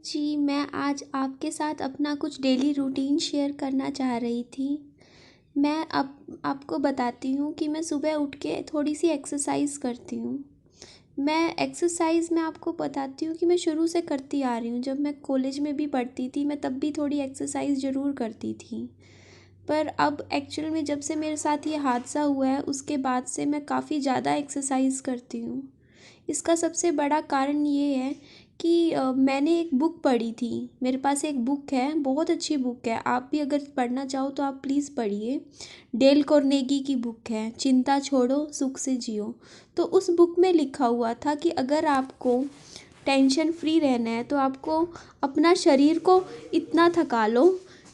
जी, मैं आज आपके साथ अपना कुछ डेली रूटीन शेयर करना चाह रही थी। मैं आपको बताती हूँ कि मैं सुबह उठ के थोड़ी-सी एक्सरसाइज़ करती हूँ। मैं एक्सरसाइज़ में आपको बताती हूँ कि मैं शुरू से करती आ रही हूँ। जब मैं कॉलेज में भी पढ़ती थी, मैं तब भी थोड़ी एक्सरसाइज़ ज़रूर करती थी। पर अब एक्चुअल में जब से मेरे साथ ये हादसा हुआ है, उसके बाद से मैं काफ़ी ज़्यादा एक्सरसाइज़ करती हूँ। इसका सबसे बड़ा कारण ये है कि मैंने एक बुक पढ़ी थी। मेरे पास एक बुक है, बहुत अच्छी बुक है। आप भी अगर पढ़ना चाहो तो आप प्लीज़ पढ़िए। डेल कार्नेगी की बुक है, चिंता छोड़ो सुख से जियो। तो उस बुक में लिखा हुआ था कि अगर आपको टेंशन फ्री रहना है तो आपको अपना शरीर को इतना थका लो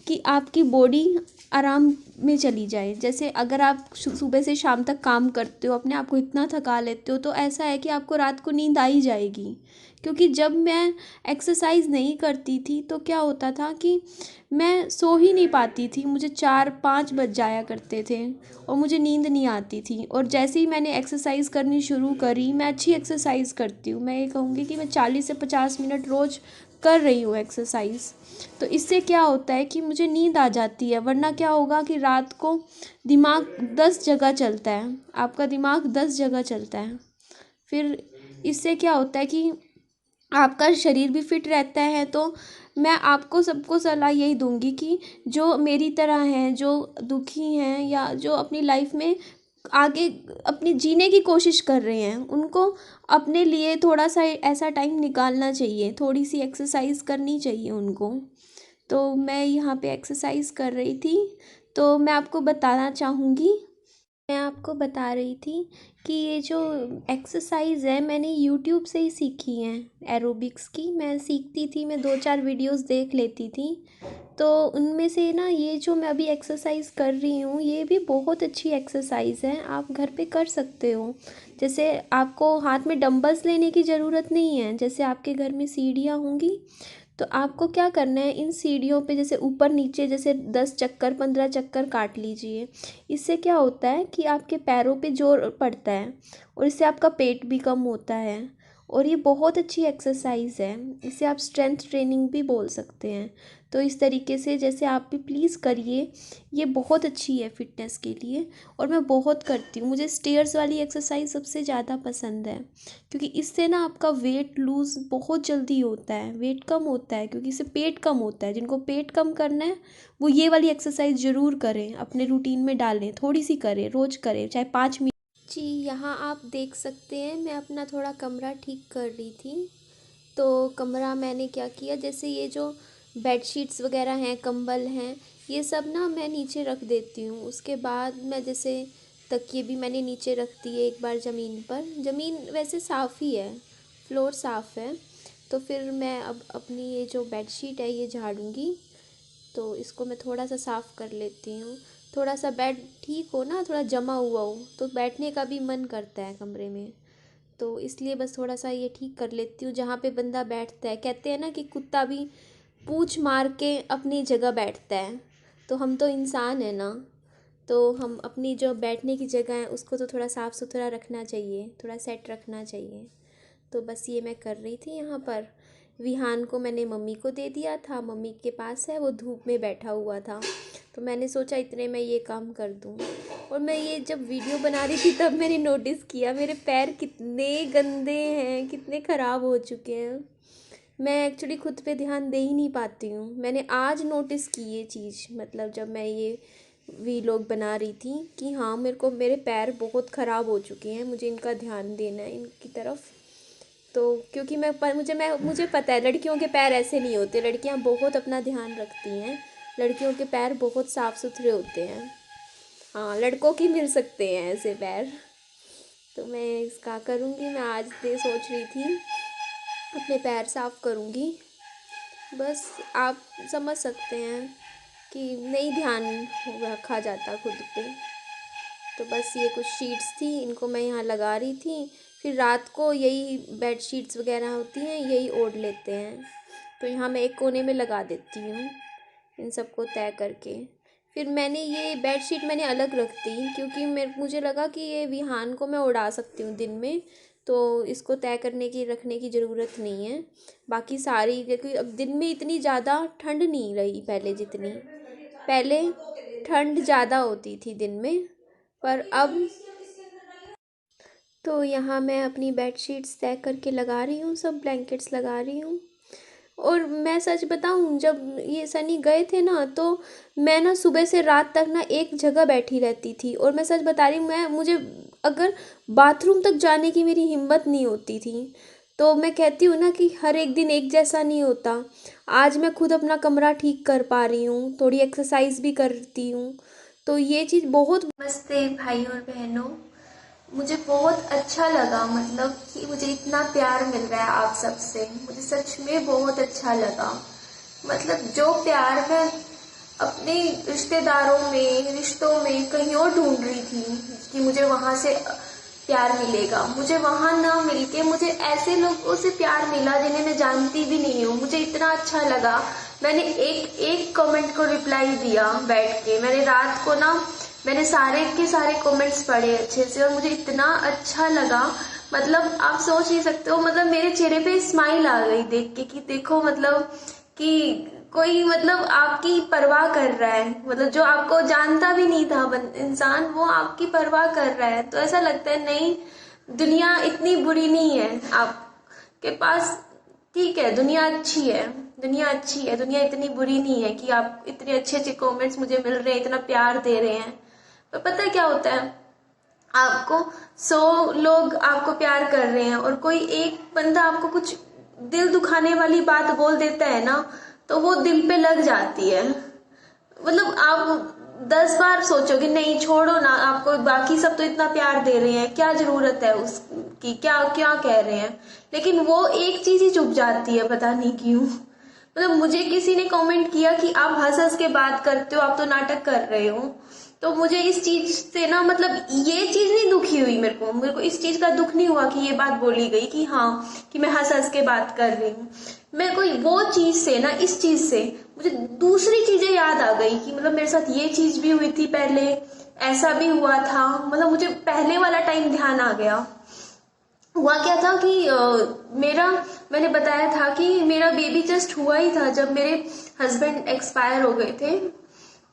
कि आपकी बॉडी आराम में चली जाए। जैसे अगर आप सुबह से शाम तक काम करते हो, अपने आप को इतना थका लेते हो, तो ऐसा है कि आपको रात को नींद आ ही जाएगी। क्योंकि जब मैं एक्सरसाइज नहीं करती थी तो क्या होता था कि मैं सो ही नहीं पाती थी। मुझे 4-5 बज जाया करते थे और मुझे नींद नहीं आती थी। और जैसे ही मैंने एक्सरसाइज करनी शुरू करी, मैं अच्छी एक्सरसाइज करती हूँ। मैं ये कहूँगी कि मैं 40 से 50 मिनट रोज़ कर रही हूँ एक्सरसाइज। तो इससे क्या होता है कि मुझे नींद आ जाती है। वरना क्या होगा कि रात को दिमाग 10 जगह चलता है, आपका दिमाग 10 जगह चलता है। फिर इससे क्या होता है कि आपका शरीर भी फिट रहता है। तो मैं आपको सबको सलाह यही दूंगी कि जो मेरी तरह हैं, जो दुखी हैं या जो अपनी लाइफ में आगे अपनी जीने की कोशिश कर रहे हैं, उनको अपने लिए थोड़ा सा ऐसा टाइम निकालना चाहिए, थोड़ी सी एक्सरसाइज करनी चाहिए उनको। तो मैं यहाँ पे एक्सरसाइज कर रही थी, तो मैं आपको बताना चाहूँगी। मैं आपको बता रही थी कि ये जो एक्सरसाइज है मैंने यूट्यूब से ही सीखी है। एरोबिक्स की मैं सीखती थी, मैं 2-4 वीडियोस देख लेती थी। तो उनमें से ना ये जो मैं अभी एक्सरसाइज कर रही हूँ, ये भी बहुत अच्छी एक्सरसाइज है, आप घर पे कर सकते हो। जैसे आपको हाथ में डंबल्स लेने की ज़रूरत नहीं है। जैसे आपके घर में सीढ़ियाँ होंगी, तो आपको क्या करना है, इन सीढ़ियों पे जैसे ऊपर नीचे जैसे 10 चक्कर 15 चक्कर काट लीजिए। इससे क्या होता है कि आपके पैरों पे जोर पड़ता है और इससे आपका पेट भी कम होता है। और ये बहुत अच्छी एक्सरसाइज है, इसे आप स्ट्रेंथ ट्रेनिंग भी बोल सकते हैं। तो इस तरीके से जैसे आप भी प्लीज़ करिए, ये बहुत अच्छी है फिटनेस के लिए। और मैं बहुत करती हूँ, मुझे स्टेयर्स वाली एक्सरसाइज सबसे ज़्यादा पसंद है। क्योंकि इससे ना आपका वेट लूज़ बहुत जल्दी होता है, वेट कम होता है, क्योंकि इससे पेट कम होता है। जिनको पेट कम करना है वो ये वाली एक्सरसाइज ज़रूर करें, अपने रूटीन में डालें, थोड़ी सी करें, रोज़ करें, चाहे 5 मिनट। जी, यहाँ आप देख सकते हैं मैं अपना थोड़ा कमरा ठीक कर रही थी। तो कमरा मैंने क्या किया, जैसे ये जो बेडशीट्स वगैरह हैं, कंबल हैं, ये सब ना मैं नीचे रख देती हूँ। उसके बाद मैं जैसे तकिए भी मैंने नीचे रख दिए एक बार ज़मीन पर। ज़मीन वैसे साफ़ ही है, फ्लोर साफ़ है। तो फिर मैं अब अपनी ये जो बेडशीट है ये झाड़ूंगी। तो इसको मैं थोड़ा सा साफ़ कर लेती हूँ। थोड़ा सा बेड ठीक हो ना, थोड़ा जमा हुआ हो, तो बैठने का भी मन करता है कमरे में। तो इसलिए बस थोड़ा सा ये ठीक कर लेती हूँ जहाँ पे बंदा बैठता है। कहते हैं ना कि कुत्ता भी पूँछ मार के अपनी जगह बैठता है, तो हम तो इंसान है ना। तो हम अपनी जो बैठने की जगह है उसको तो थोड़ा साफ़ सुथरा रखना चाहिए, थोड़ा सेट रखना चाहिए। तो बस ये मैं कर रही थी यहाँ पर। विहान को मैंने मम्मी को दे दिया था, मम्मी के पास है, वो धूप में बैठा हुआ था। तो मैंने सोचा इतने में ये काम कर दूँ। और मैं ये जब वीडियो बना रही थी तब मैंने नोटिस किया मेरे पैर कितने गंदे हैं, कितने ख़राब हो चुके हैं। मैं एक्चुअली खुद पे ध्यान दे ही नहीं पाती हूँ। मैंने आज नोटिस की ये चीज़, मतलब जब मैं ये वीलॉग बना रही थी कि हाँ मेरे को मेरे पैर बहुत ख़राब हो चुके हैं, मुझे इनका ध्यान देना है इनकी तरफ। तो क्योंकि मुझे पता है लड़कियों के पैर ऐसे नहीं होते, लड़कियां बहुत अपना ध्यान रखती हैं। लड़कियों के पैर बहुत साफ़ सुथरे होते हैं। हाँ, लड़कों की मिल सकते हैं ऐसे पैर। तो मैं इसका करूँगी, मैं आज से सोच रही थी अपने पैर साफ़ करूँगी। बस आप समझ सकते हैं कि नहीं ध्यान रखा जाता खुद पे। तो बस ये कुछ शीट्स थी, इनको मैं यहाँ लगा रही थी। फिर रात को यही बेड शीट्स वगैरह होती हैं, यही ओढ़ लेते हैं। तो यहाँ मैं एक कोने में लगा देती हूँ इन सबको तय करके। फिर मैंने ये बेड शीट मैंने अलग रख दी, क्योंकि मुझे लगा कि ये विहान को मैं उड़ा सकती हूँ दिन में। तो इसको तय करने की रखने की ज़रूरत नहीं है। बाकी सारी, क्योंकि अब दिन में इतनी ज़्यादा ठंड नहीं रही पहले जितनी। पहले ठंड ज़्यादा होती थी दिन में, पर अब तो यहाँ मैं अपनी बेडशीट्स तय करके लगा रही हूँ, सब ब्लैंकेट्स लगा रही हूँ। और मैं सच बताऊँ, जब ये सनी गए थे ना, तो मैं ना सुबह से रात तक ना एक जगह बैठी रहती थी। और मैं सच बता रही हूँ, मुझे अगर बाथरूम तक जाने की मेरी हिम्मत नहीं होती थी। तो मैं कहती हूँ ना कि हर एक दिन एक जैसा नहीं होता। आज मैं खुद अपना कमरा ठीक कर पा रही हूँ, थोड़ी एक्सरसाइज भी करती हूँ, तो ये चीज़ बहुत। नमस्ते भाई और बहनों, मुझे बहुत अच्छा लगा, मतलब कि मुझे इतना प्यार मिल रहा है आप सबसे, मुझे सच में बहुत अच्छा लगा। मतलब जो प्यार मैं अपने रिश्तेदारों में, रिश्तों में कहीं और ढूंढ रही थी कि मुझे वहाँ से प्यार मिलेगा, मुझे वहाँ ना मिलके मुझे ऐसे लोगों से प्यार मिला जिन्हें मैं जानती भी नहीं हूँ। मुझे इतना अच्छा लगा, मैंने एक एक कमेंट को रिप्लाई दिया बैठ के। मैंने रात को ना, मैंने सारे के सारे कमेंट्स पढ़े अच्छे से, और मुझे इतना अच्छा लगा। मतलब आप सोच नहीं सकते हो, मतलब मेरे चेहरे पे स्माइल आ गई देख के कि देखो, मतलब कि कोई मतलब आपकी परवाह कर रहा है, मतलब जो आपको जानता भी नहीं था इंसान, वो आपकी परवाह कर रहा है। तो ऐसा लगता है नहीं, दुनिया इतनी बुरी नहीं है आपके पास। ठीक है, दुनिया अच्छी है, दुनिया अच्छी है, दुनिया इतनी बुरी नहीं है कि आप इतने अच्छे अच्छे कमेंट्स मुझे मिल रहे हैं, इतना प्यार दे रहे हैं। तो पता है क्या होता है, आपको 100 लोग आपको प्यार कर रहे हैं और कोई एक बंदा आपको कुछ दिल दुखाने वाली बात बोल देता है ना, तो वो दिल पे लग जाती है। मतलब आप 10 बार सोचोगे नहीं छोड़ो ना, आपको बाकी सब तो इतना प्यार दे रहे हैं, क्या जरूरत है उसकी, क्या क्या कह रहे हैं। लेकिन वो एक चीज ही चुप जाती है, पता नहीं क्यों। मतलब मुझे किसी ने कमेंट किया कि आप हंस हंस के बात करते हो, आप तो नाटक कर रहे हो। तो मुझे इस चीज से ना, मतलब ये चीज नहीं दुखी हुई, मेरे को इस चीज का दुख नहीं हुआ कि ये बात बोली गई कि हाँ, कि मैं हंस हंस के बात कर रही हूँ। मेरे को वो चीज से ना, इस चीज से मुझे दूसरी चीजें याद आ गई कि मतलब मेरे साथ ये चीज भी हुई थी पहले, ऐसा भी हुआ था। मतलब मुझे पहले वाला टाइम ध्यान आ गया। हुआ क्या था कि मेरा, मैंने बताया था कि मेरा बेबी जस्ट हुआ ही था जब मेरे हस्बैंड एक्सपायर हो गए थे।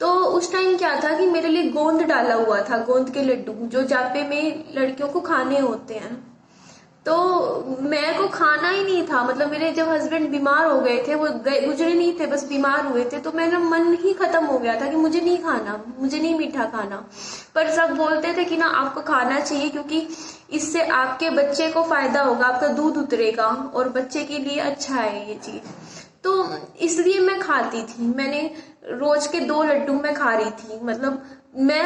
तो उस टाइम क्या था कि मेरे लिए गोंद डाला हुआ था, गोंद के लड्डू जो जापे में लड़कियों को खाने होते हैं। तो मेरे को खाना ही नहीं था, मतलब मेरे जब हस्बैंड बीमार हो गए थे, वो गुजरे नहीं थे, बस बीमार हुए थे, तो मेरा मन ही खत्म हो गया था कि मुझे नहीं खाना, मुझे नहीं मीठा खाना। पर सब बोलते थे कि ना आपको खाना चाहिए, क्योंकि इससे आपके बच्चे को फायदा होगा, आपका दूध उतरेगा और बच्चे के लिए अच्छा है ये चीज। तो इसलिए मैं खाती थी, मैंने रोज के 2 लड्डू मैं खा रही थी। मतलब मैं,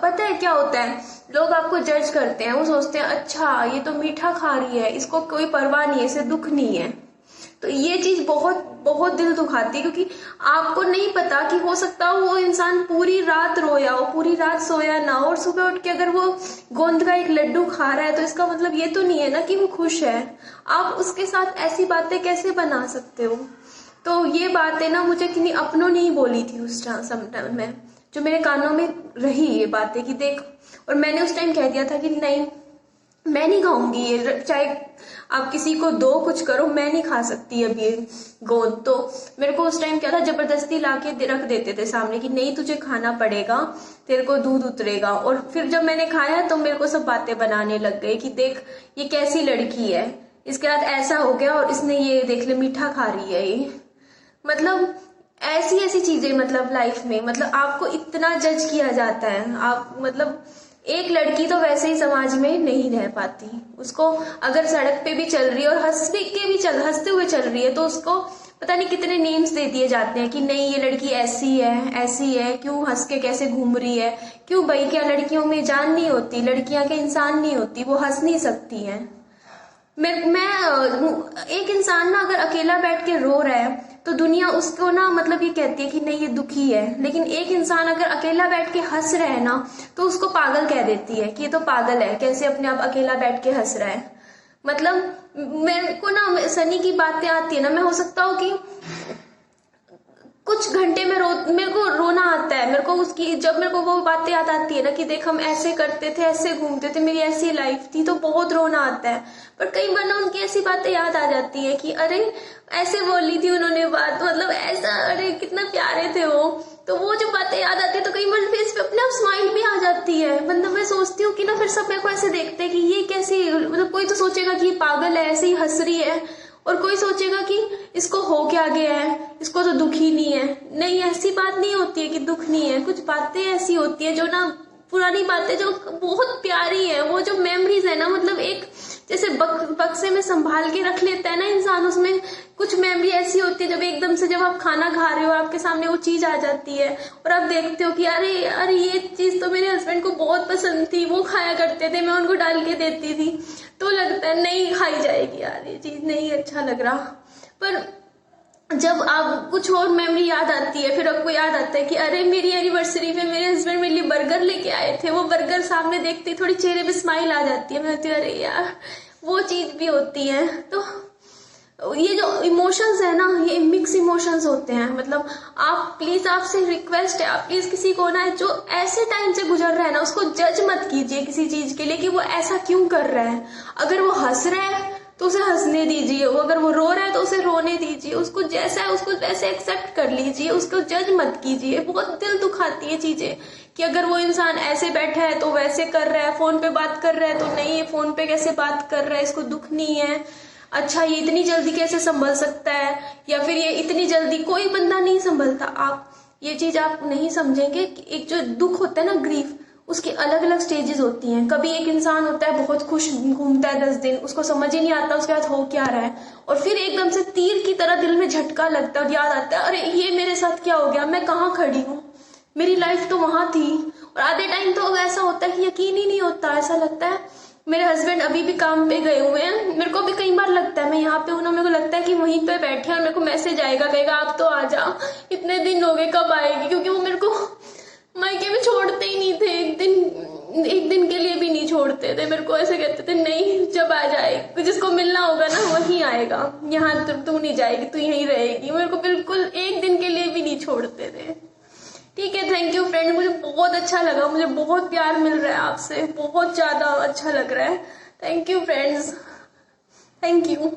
पता है क्या होता है, लोग आपको जज करते हैं, वो सोचते हैं अच्छा ये तो मीठा खा रही है, इसको कोई परवाह नहीं है, इसे दुख नहीं है। तो ये चीज बहुत बहुत दिल दुखाती है, क्योंकि आपको नहीं पता कि हो सकता हो वो इंसान पूरी रात रोया हो, पूरी रात सोया ना हो, और सुबह उठ के अगर वो गोंद का एक लड्डू खा रहा है, तो इसका मतलब ये तो नहीं है ना कि वो खुश है। आप उसके साथ ऐसी बातें कैसे बना सकते हो। तो ये बातें ना मुझे किन्हीं अपनों ने ही बोली थी उस टाइम में, जो मेरे कानों में रही ये बातें कि देख। और मैंने उस टाइम कह दिया था कि नहीं, मैं नहीं खाऊंगी ये, चाहे आप किसी को दो कुछ करो, मैं नहीं खा सकती अब ये गोंद। तो मेरे को उस टाइम क्या था, जबरदस्ती लाके रख देते थे सामने कि नहीं तुझे खाना पड़ेगा, तेरे को दूध उतरेगा। और फिर जब मैंने खाया तो मेरे को सब बातें बनाने लग गए कि देख ये कैसी लड़की है, इसके साथ ऐसा हो गया, और इसने ये देख ले मीठा खा रही है ये। मतलब ऐसी ऐसी चीजें, मतलब लाइफ में, मतलब आपको इतना जज किया जाता है। आप मतलब एक लड़की तो वैसे ही समाज में नहीं रह पाती, उसको अगर सड़क पे भी चल रही है और हंसते हुए चल रही है, तो उसको पता नहीं कितने नेम्स दे दिए जाते हैं कि नहीं ये लड़की ऐसी है, क्यों हंस के कैसे घूम रही है। क्यों भाई, क्या लड़कियों में जान नहीं होती, लड़कियां के इंसान नहीं होती, वो हंस नहीं सकती हैं। एक इंसान ना अगर अकेला बैठ के रो रहा है, तो दुनिया उसको ना, मतलब ये कहती है कि नहीं ये दुखी है। लेकिन एक इंसान अगर अकेला बैठ के हंस रहा है ना, तो उसको पागल कह देती है कि ये तो पागल है, कैसे अपने आप अकेला बैठ के हंस रहा है। मतलब मेरे को ना सनी की बातें आती है ना, मैं हो सकता हूँ कि कुछ घंटे में मेरे को रोना आता है, है मेरे को उसकी, जब मेरे को वो बातें याद आती है ना कि देख हम ऐसे करते थे, ऐसे घूमते थे, मेरी ऐसी लाइफ थी, तो बहुत रोना आता है। पर कई बार ना उनकी ऐसी बातें याद आ जाती है कि अरे ऐसे बोली थी उन्होंने बात, मतलब ऐसा, अरे कितना प्यारे थे वो। तो वो जो बातें याद आती है तो कई बार फेस पे अपने आप स्माइल भी आ जाती है। मतलब मैं सोचती हूँ कि ना फिर सब मेरे को ऐसे देखते हैं कि ये कैसी, मतलब कोई तो सोचेगा कि ये पागल है, ऐसे ही हंस रही है, और कोई सोचेगा कि इसको हो क्या गया है, इसको तो दुख ही नहीं है। नहीं, ऐसी बात नहीं होती है कि दुख नहीं है। कुछ बातें ऐसी होती है जो ना, पुरानी बातें जो बहुत प्यारी है, वो जो मेमोरीज है ना, मतलब एक जैसे बक्से में संभाल के रख लेता है ना इंसान, उसमें कुछ मेमोरी ऐसी होती है जब एकदम से जब आप खाना खा रहे हो आपके सामने वो चीज आ जाती है और आप देखते हो कि अरे अरे ये चीज तो मेरे हस्बैंड को बहुत पसंद थी, वो खाया करते थे, मैं उनको डाल के देती थी, तो लगता है नहीं खाई जाएगी यार, ये चीज नहीं अच्छा लग रहा। पर जब आप कुछ और मेमोरी याद आती है, फिर आपको याद आता है कि अरे मेरी एनिवर्सरी में मेरे हस्बैंड मेरे लिए बर्गर लेके आए थे, वो बर्गर सामने देखते ही थोड़ी चेहरे पे स्माइल आ जाती है। मैं कहती हूँ अरे यार वो चीज भी होती है। तो ये जो इमोशंस है ना, ये मिक्स इमोशंस होते हैं। मतलब आप प्लीज, आपसे रिक्वेस्ट है, आप प्लीज किसी को ना जो ऐसे टाइम से गुजर रहा है ना, उसको जज मत कीजिए किसी चीज के लिए कि वो ऐसा क्यों कर रहा है। अगर वो हंस रहा है तो उसे हंसने दीजिए, वो अगर वो रो रहा है तो उसे रोने दीजिए, उसको जैसा है उसको वैसे एक्सेप्ट कर लीजिए, उसको जज मत कीजिए। बहुत दिल दुखाती है चीजें कि अगर वो इंसान ऐसे बैठा है तो वैसे कर रहा है, फोन पे बात कर रहा है तो नहीं, ये फोन पे कैसे बात कर रहा है, इसको दुख नहीं है, अच्छा ये इतनी जल्दी कैसे संभल सकता है, या फिर ये इतनी जल्दी, कोई बंदा नहीं संभलता। आप ये चीज आप नहीं समझेंगे कि एक जो दुख होता है ना, ग्रीफ, उसकी अलग अलग स्टेजेस होती हैं। कभी एक इंसान होता है बहुत खुश घूमता है 10 दिन, उसको समझ ही नहीं आता उसके बाद हो क्या रहा है, और फिर एकदम से तीर की तरह दिल में झटका लगता है और याद आता है अरे ये मेरे साथ क्या हो गया, मैं कहाँ खड़ी हूँ, मेरी लाइफ तो वहां थी। और आधे टाइम तो ऐसा होता है कि यकीन ही नहीं होता, ऐसा लगता है मेरे हस्बैंड अभी भी काम पे गए हुए हैं। मेरे को भी कई बार लगता है मैं यहाँ पे हूँ ना, मेरे को लगता है कि वहीं पे बैठे हैं और मेरे को मैसेज आएगा, कहेगा आप तो आ जाओ, इतने दिन हो गए कब आएगी, क्योंकि वो मेरे को मायके में छोड़ते ही नहीं थे, एक दिन के लिए भी नहीं छोड़ते थे। मेरे को ऐसे कहते थे नहीं जब आ जाए, जिसको मिलना होगा ना वही आएगा, यहाँ तू नहीं जाएगी, तू यहीं रहेगी। मेरे को बिल्कुल एक दिन के लिए भी नहीं छोड़ते थे। ठीक है, थैंक यू फ्रेंड, मुझे बहुत अच्छा लगा, मुझे बहुत प्यार मिल रहा है आपसे, बहुत ज्यादा अच्छा लग रहा है। Thank you friends, thank you.